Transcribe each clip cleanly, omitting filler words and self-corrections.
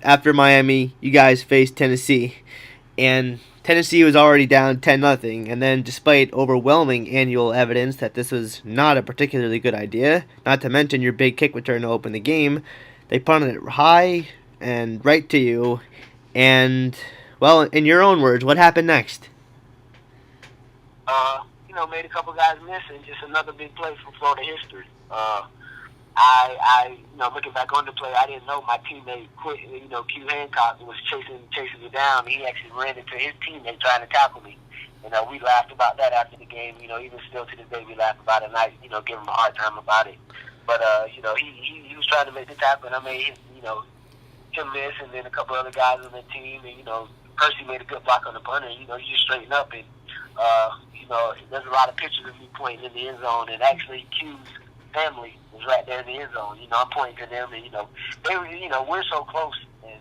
After Miami, you guys faced Tennessee, and Tennessee was already down 10-0, and then despite overwhelming annual evidence that this was not a particularly good idea, not to mention your big kick return to open the game, they punted it high and right to you, and, well, in your own words, what happened next? Made a couple guys miss and just another big play for Florida history. Looking back on the play, I didn't know my teammate quit. Q Hancock was chasing me down. He actually ran into his teammate trying to tackle me. We laughed about that after the game. Even still to this day, we laugh about it. And I, give him a hard time about it. But he was trying to make the tackle, and I made him miss, and then a couple other guys on the team, and Percy made a good block on the punter. And, you just straighten up, and there's a lot of pictures of me pointing in the end zone, and actually Q's family was right there in the end zone. I'm pointing to them, and they were, we're so close. And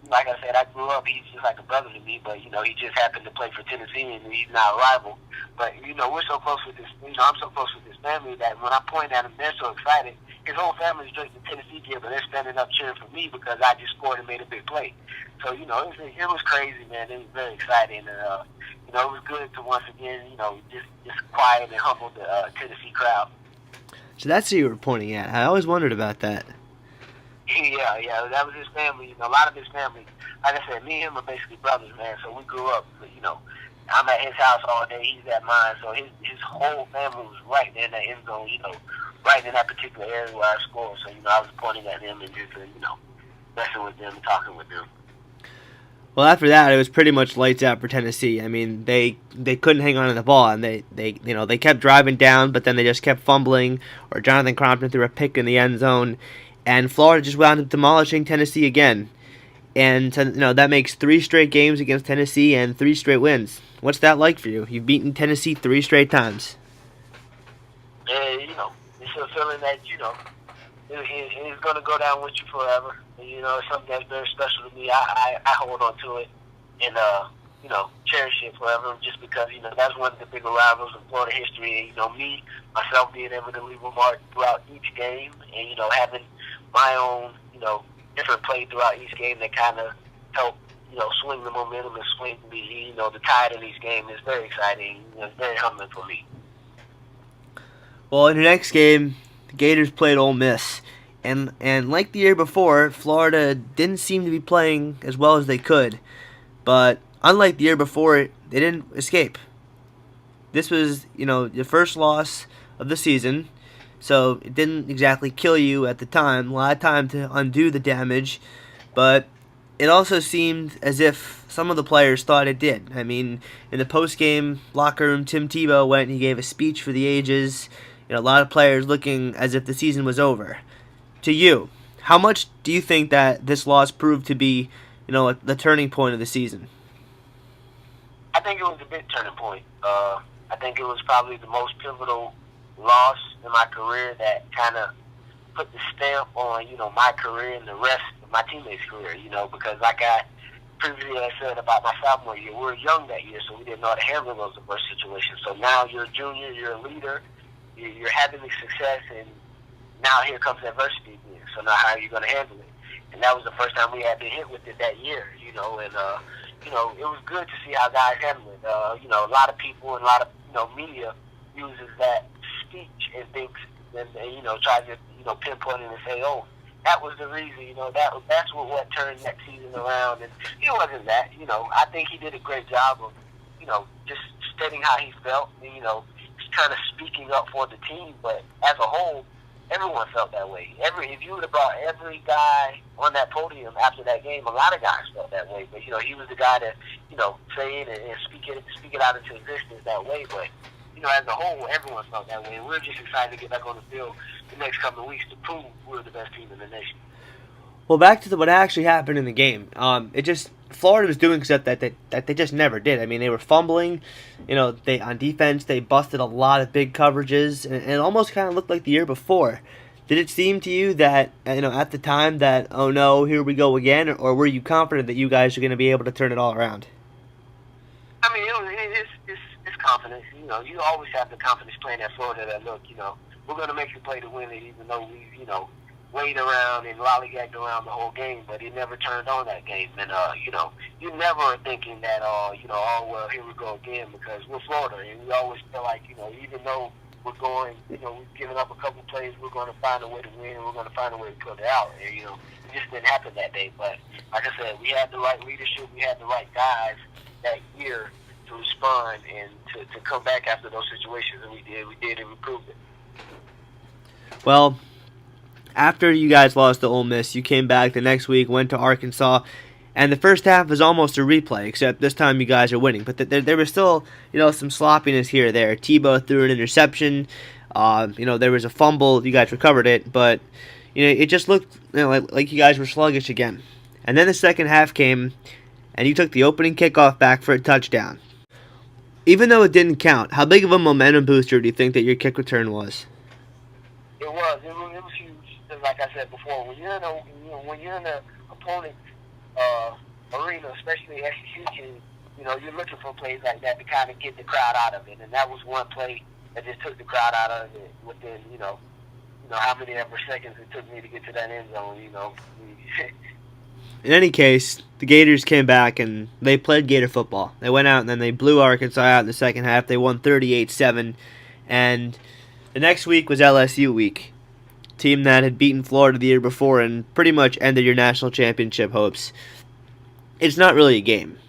like I said, I grew up. He's just like a brother to me, but he just happened to play for Tennessee, and he's not a rival. But we're so close with this. I'm so close with this family that when I point at him, they're so excited. His whole family's dressed in Tennessee gear, but they're standing up cheering for me because I just scored and made a big play. So it was crazy, man. It was very exciting, and it was good to once again, just quiet and humble the Tennessee crowd. So that's who you were pointing at. I always wondered about that. Yeah, that was his family. A lot of his family. Like I said, me and him are basically brothers, man. So we grew up. I'm at his house all day. He's at mine. So his whole family was right there in that end zone. Right in that particular area where I scored. So I was pointing at them and just messing with them and talking with them. Well, after that, it was pretty much lights out for Tennessee. I mean, they couldn't hang on to the ball, and they kept driving down, but then they just kept fumbling, or Jonathan Crompton threw a pick in the end zone, and Florida just wound up demolishing Tennessee again. And that makes 3 straight games against Tennessee and 3 straight wins. What's that like for you? You've beaten Tennessee 3 straight times. And it's a feeling that it's going to go down with you forever. And, it's something that's very special to me. I hold on to it and, cherish it forever just because, that's one of the bigger rivals in Florida history. And, me, myself being able to leave a mark throughout each game and, having my own, different play throughout each game that kind of help, swing the momentum and swing the tide in each game is very exciting. It's very humbling for me. Well, in the next game, the Gators played Ole Miss. And like the year before, Florida didn't seem to be playing as well as they could. But unlike the year before, they didn't escape. This was, your first loss of the season, so it didn't exactly kill you at the time. A lot of time to undo the damage, but it also seemed as if some of the players thought it did. I mean, in the post-game locker room, Tim Tebow went and he gave a speech for the ages. A lot of players looking as if the season was over. To you, how much do you think that this loss proved to be, the turning point of the season? I think it was a big turning point. I think it was probably the most pivotal loss in my career that kind of put the stamp on, my career and the rest of my teammates' career, because like I previously said about my sophomore year, we were young that year, so we didn't know how to handle those adverse situations. So now you're a junior, you're a leader, you're having the success, and now here comes adversity again. So now how are you going to handle it? And that was the first time we had been hit with it that year, and, it was good to see how guys handle it. A lot of people and a lot of, media uses that speech and thinks, and tries to, pinpoint it and say, oh, that was the reason, that's what turned that season around. And it wasn't that, I think he did a great job of, just stating how he felt, and, kind of speaking up for the team. But as a whole, everyone felt that way. If you would have brought every guy on that podium after that game, a lot of guys felt that way. But he was the guy to say it and speak it out into existence that way. But as a whole, everyone felt that way. And we're just excited to get back on the field the next couple of weeks to prove we're the best team in the nation. Well, back to what actually happened in the game. Florida was doing stuff that they just never did. I mean, they were fumbling. They on defense they busted a lot of big coverages, and it almost kind of looked like the year before. Did it seem to you that at the time that, oh no, here we go again, or were you confident that you guys are going to be able to turn it all around? I mean, it's confidence. You always have the confidence playing at Florida that look, we're going to make you play to win it, even though we waited around and lollygagged around the whole game, but he never turned on that game. And, you never are thinking that, oh, well, here we go again, because we're Florida, and we always feel like, even though we're going, we've given up a couple plays, we're going to find a way to win, and we're going to find a way to put it out. And, it just didn't happen that day. But, like I said, we had the right leadership, we had the right guys that year to respond and to come back after those situations, and we did, and we proved it. Well, after you guys lost to Ole Miss, you came back the next week, went to Arkansas, and the first half was almost a replay, except this time you guys are winning. But there was still, some sloppiness here or there. Tebow threw an interception. There was a fumble. You guys recovered it, but it just looked like you guys were sluggish again. And then the second half came, and you took the opening kickoff back for a touchdown. Even though it didn't count, how big of a momentum booster do you think that your kick return was? It was huge. Like I said before, when you're in the opponent's arena, especially execution, you're looking for plays like that to kind of get the crowd out of it. And that was one play that just took the crowd out of it within, how many ever seconds it took me to get to that end zone. In any case, the Gators came back and they played Gator football. They went out and then they blew Arkansas out in the second half. They won 38-7, and the next week was LSU week. Team that had beaten Florida the year before and pretty much ended your national championship hopes. It's not really a game.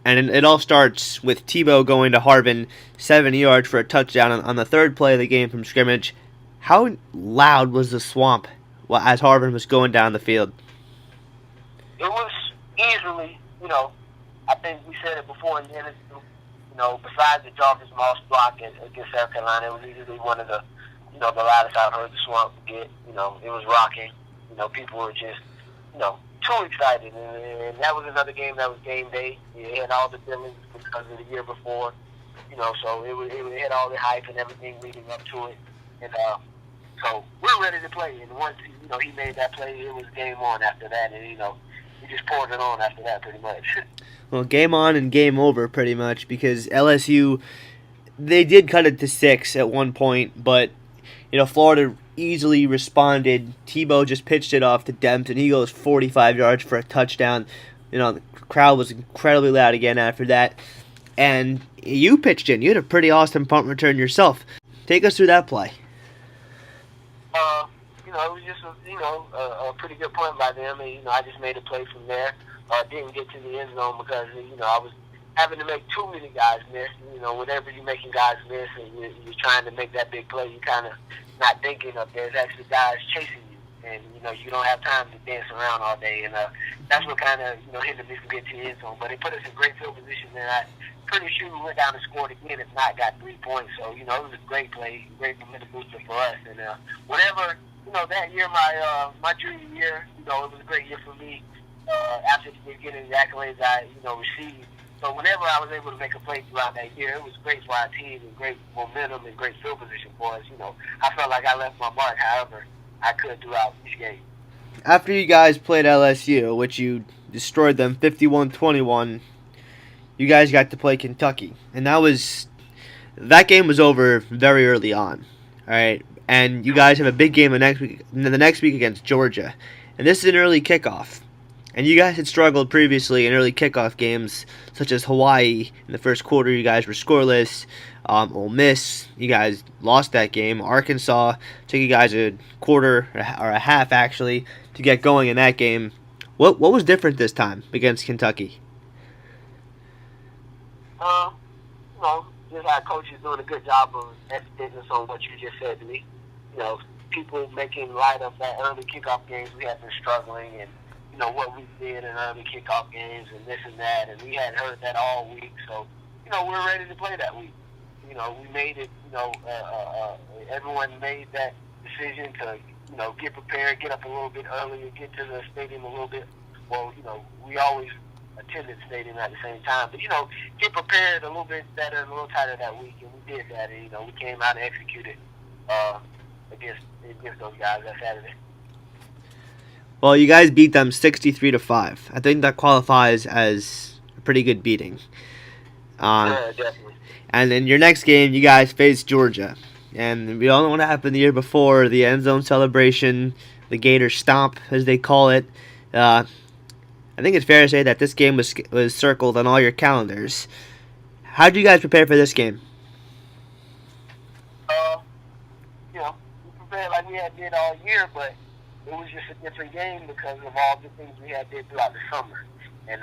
And it all starts with Tebow going to Harvin 70 yards for a touchdown on the third play of the game from scrimmage. How loud was the swamp as Harvin was going down the field? It was easily, I think we said it before in the interview, besides the Jarvis Moss block against South Carolina, it was easily one of the loudest I've heard the swamp get. It was rocking. People were just, too excited. And that was another game that was game day. It had all the feelings because of the year before. So it had all the hype and everything leading up to it. And so we're ready to play. And once, he made that play, it was game on after that. And, we just poured it on after that pretty much. Well, game on and game over pretty much, because LSU, they did cut it to 6 at one point, but Florida easily responded. Tebow just pitched it off to Demps, and he goes 45 yards for a touchdown. The crowd was incredibly loud again after that. And you pitched in. You had a pretty awesome punt return yourself. Take us through that play. It was just a pretty good punt by them, and I just made a play from there. Didn't get to the end zone because I was having to make too many guys miss. Whenever you're making guys miss and you're trying to make that big play, you kind of not thinking of there's actually guys chasing you, and you don't have time to dance around all day, and that's what kind of hindered me from getting to the end zone. But it put us in great field position, and I'm pretty sure we went down and scored again, if not got 3 points. So it was a great play, great momentum booster for us, and whatever. That year, my junior year, it was a great year for me. After getting the accolades I, received. So whenever I was able to make a play throughout that year, it was great for our team and great momentum and great field position for us. I felt like I left my mark, however I could throughout each game. After you guys played LSU, which you destroyed them 51-21, you guys got to play Kentucky. And that game was over very early on. All right. And you guys have a big game the next week against Georgia. And this is an early kickoff. And you guys had struggled previously in early kickoff games, such as Hawaii. In the first quarter, you guys were scoreless. Ole Miss, you guys lost that game. Arkansas took you guys a quarter or a half, actually, to get going in that game. What was different this time against Kentucky? Just our coach is doing a good job of emphasis on what you just said to me. People making light of that early kickoff games. We had been struggling, and what we did in early kickoff games and this and that, and we hadn't heard that all week. So, we're ready to play that week. We made it, everyone made that decision to, get prepared, get up a little bit earlier, get to the stadium a little bit. Well, we always attended the stadium at the same time, but, get prepared a little bit better and a little tighter that week, and we did that, and, we came out and executed against those guys that Saturday. Well, you guys beat them 63-5. I think that qualifies as a pretty good beating. Yeah, definitely. And in your next game, you guys face Georgia. And we all know what happened the year before, the end zone celebration the Gator Stomp, as they call it. I think it's fair to say that this game was circled on all your calendars. How did you guys prepare for this game? You know, we prepared like we had did all year, but it was just a different game because of all the things we had did throughout the summer. And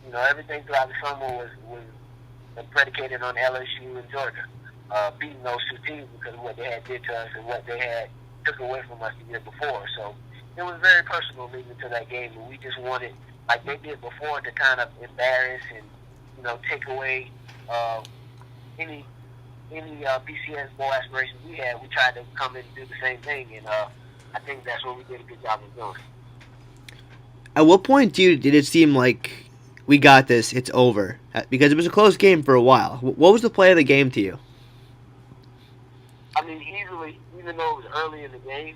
you know, everything throughout the summer was predicated on LSU and Georgia beating those two teams because of what they had did to us and what they had took away from us the year before. So it was very personal leading to that game, and we just wanted, like they did before, to kind of embarrass and, you know, take away any BCS bowl aspirations we had. We tried to come in and do the same thing, and I think that's what we did a good job of doing. At what point did it seem like we got this, it's over? Because it was a close game for a while. What was the play of the game to you? I mean, easily, even though it was early in the game,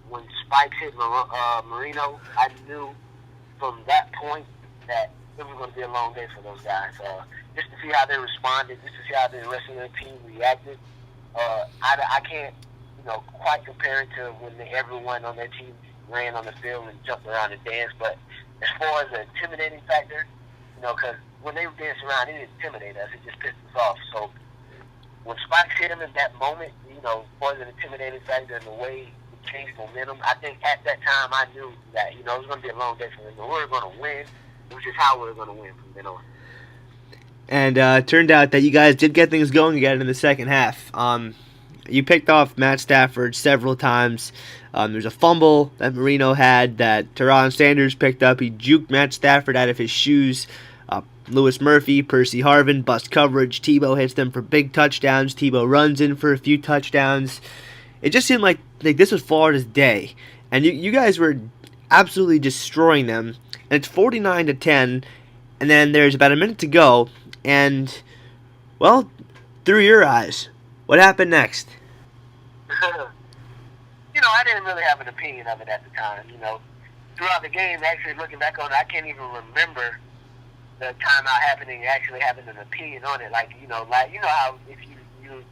when Spikes hit Marino, I knew from that point that it was going to be a long day for those guys. Just to see how they responded, just to see how the rest of their team reacted. I can't, you know, quite compare it to when everyone on their team ran on the field and jumped around and danced. But as far as the intimidating factor, you know, because when they were dancing around, it didn't intimidate us. It just pissed us off. So when Spikes hit him in that moment, you know, as far as an intimidating factor and the way it changed momentum, I think at that time I knew that, you know, it was going to be a long day for them. We were going to win. It was just how we were going to win from then on. And it turned out that you guys did get things going again in the second half. You picked off Matt Stafford several times. There's a fumble that Marino had that Teron Sanders picked up. He juked Matt Stafford out of his shoes. Lewis Murphy, Percy Harvin, bust coverage. Tebow hits them for big touchdowns. Tebow runs in for a few touchdowns. It just seemed like this was Florida's day. And you guys were absolutely destroying them. And it's 49-10. And then there's about a minute to go. And, well, through your eyes, what happened next? You know, I didn't really have an opinion of it at the time. You know, throughout the game, actually looking back on it, I can't even remember the timeout happening and actually having an opinion on it. Like you know how if you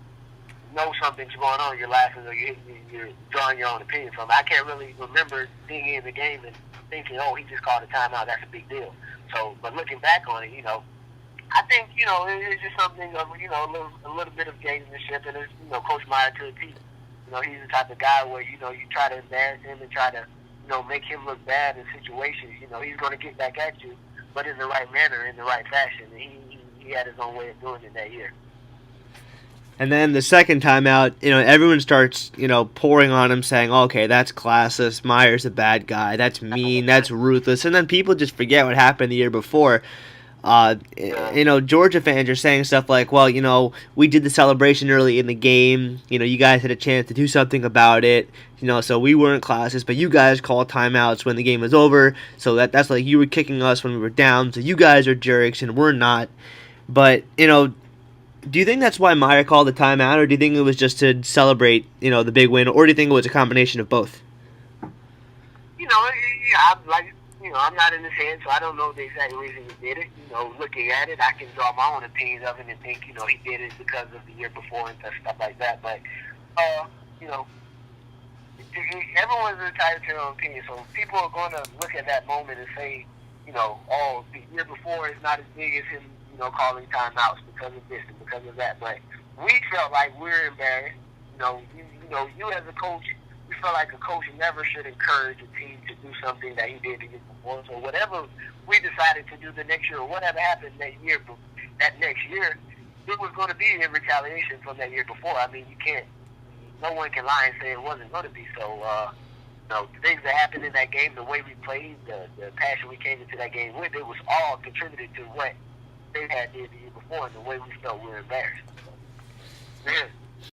know something's going on, you're laughing or you're drawing your own opinion from it. I can't really remember being in the game and thinking, oh, he just called a timeout, that's a big deal. So, but looking back on it, you know, I think, you know, it's just something of, you know, a little bit of gamesmanship, and it's, you know, Coach Meyer to a T. You know, he's the type of guy where, you know, you try to embarrass him and try to, you know, make him look bad in situations. You know, he's going to get back at you, but in the right manner, in the right fashion. And he had his own way of doing it that year. And then the second time out, you know, everyone starts, you know, pouring on him saying, okay, that's classless, Meyer's a bad guy, that's mean, that's ruthless. And then people just forget what happened the year before. You know, Georgia fans are saying stuff like, well, you know, we did the celebration early in the game. You know, you guys had a chance to do something about it. You know, so we weren't classless, but you guys called timeouts when the game was over. So that's like you were kicking us when we were down. So you guys are jerks and we're not. But, you know, do you think that's why Meyer called the timeout, or do you think it was just to celebrate, you know, the big win, or do you think it was a combination of both? You know, yeah, I'm not in his head, so I don't know the exact reason he did it. You know, looking at it, I can draw my own opinions of it and think, you know, he did it because of the year before and stuff like that. But, you know, everyone's entitled to their own opinion. So people are going to look at that moment and say, you know, oh, the year before is not as big as him, you know, calling timeouts because of this and because of that. But we felt like we were embarrassed. You as a coach, we felt like a coach never should encourage a team to do something that he did the year before. So whatever we decided to do the next year, or whatever happened that next year, it was going to be in retaliation from that year before. I mean, no one can lie and say it wasn't going to be. So, you know, the things that happened in that game, the way we played, the passion we came into that game with, it was all contributed to what they had did the year before and the way we felt we were embarrassed. Yeah.